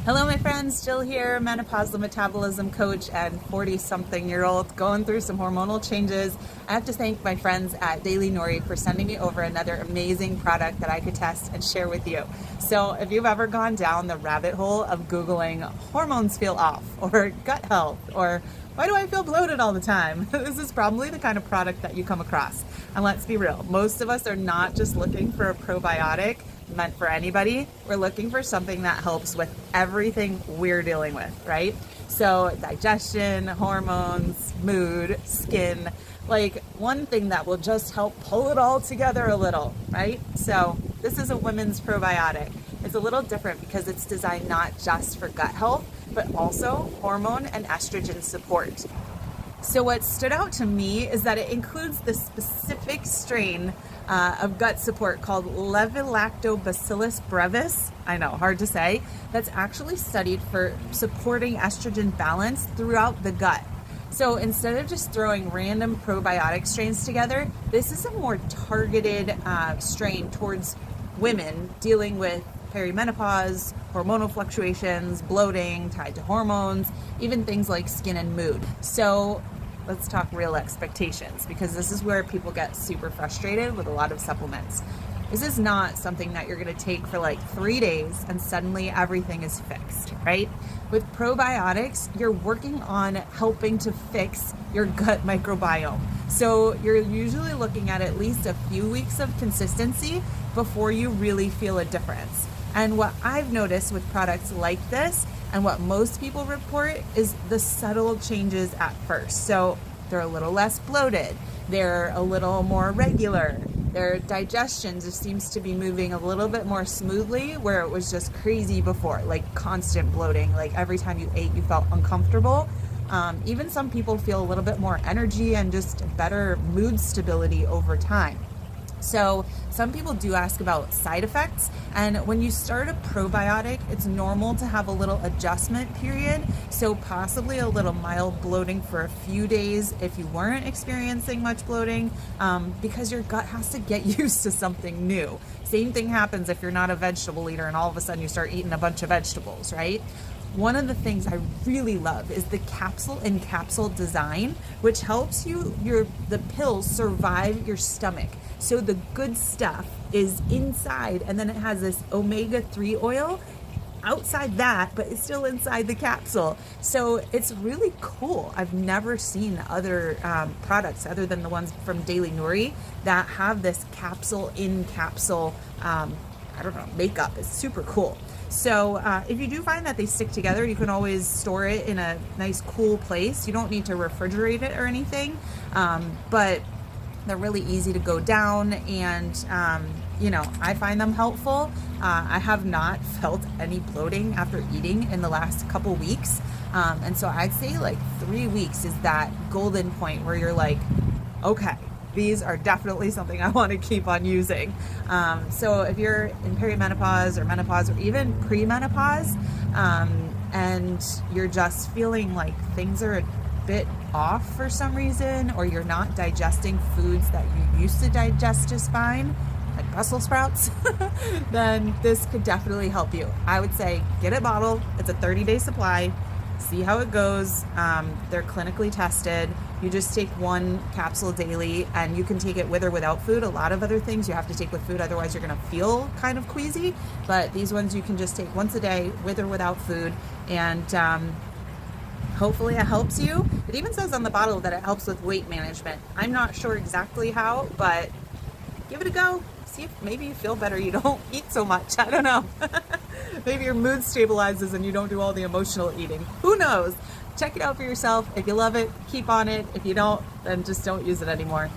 Hello my friends, Jill here, Menopausal Metabolism Coach and 40-something-year-old going through some hormonal changes. I have to thank my friends at Daily Nouri for sending me over another amazing product that I could test and share with you. So if you've ever gone down the rabbit hole of Googling hormones feel off or gut health or why do I feel bloated all the time, this is probably the kind of product that you come across. And let's be real, most of us are not just looking for a probiotic meant for anybody. We're looking for something that helps with everything we're dealing with, right? So digestion, hormones, mood, skin, like one thing that will just help pull it all together a little, right? So this is a women's probiotic. It's a little different because it's designed not just for gut health, but also hormone and estrogen support. So what stood out to me is that it includes the specific strain of gut support called Lactobacillus brevis. I know, hard to say. That's actually studied for supporting estrogen balance throughout the gut. So instead of just throwing random probiotic strains together, this is a more targeted strain towards women dealing with perimenopause, hormonal fluctuations, bloating tied to hormones, even things like skin and mood. So let's talk real expectations, because this is where people get super frustrated with a lot of supplements. This is not something that you're going to take for like 3 days and suddenly everything is fixed, right? With probiotics, you're working on helping to fix your gut microbiome. So you're usually looking at least a few weeks of consistency before you really feel a difference. And what I've noticed with products like this and what most people report is the subtle changes at first. So they're a little less bloated, they're a little more regular, their digestion just seems to be moving a little bit more smoothly, where it was just crazy before, like constant bloating, like every time you ate you felt uncomfortable. Even some people feel a little bit more energy and just better mood stability over time. So some people do ask about side effects, and when you start a probiotic, it's normal to have a little adjustment period, so possibly a little mild bloating for a few days if you weren't experiencing much bloating, because your gut has to get used to something new. Same thing happens if you're not a vegetable eater and all of a sudden you start eating a bunch of vegetables, right? One of the things I really love is the capsule-in-capsule design, which helps the pills survive your stomach. So the good stuff is inside, and then it has this omega-3 oil outside that, but it's still inside the capsule. So it's really cool. I've never seen other products other than the ones from Daily Nouri that have this capsule-in-capsule, makeup. It's super cool. So if you do find that they stick together, you can always store it in a nice cool place. You don't need to refrigerate it or anything, but they're really easy to go down, and I find them helpful. I have not felt any bloating after eating in the last couple weeks, and so I'd say like 3 weeks is that golden point where you're like, okay, these are definitely something I want to keep on using. So if you're in perimenopause or menopause or even premenopause, and you're just feeling like things are a bit off for some reason, or you're not digesting foods that you used to digest just fine, like Brussels sprouts, then this could definitely help you. I would say get a bottle. It's a 30-day supply. See how it goes. They're clinically tested. You just take one capsule daily, and you can take it with or without food. A lot of other things you have to take with food, otherwise you're going to feel kind of queasy. But these ones you can just take once a day with or without food, and hopefully it helps you. It even says on the bottle that it helps with weight management. I'm not sure exactly how, but give it a go. See if maybe you feel better. You don't eat so much. I don't know. Maybe your mood stabilizes and you don't do all the emotional eating. Who knows? Check it out for yourself. If you love it, keep on it. If you don't, then just don't use it anymore.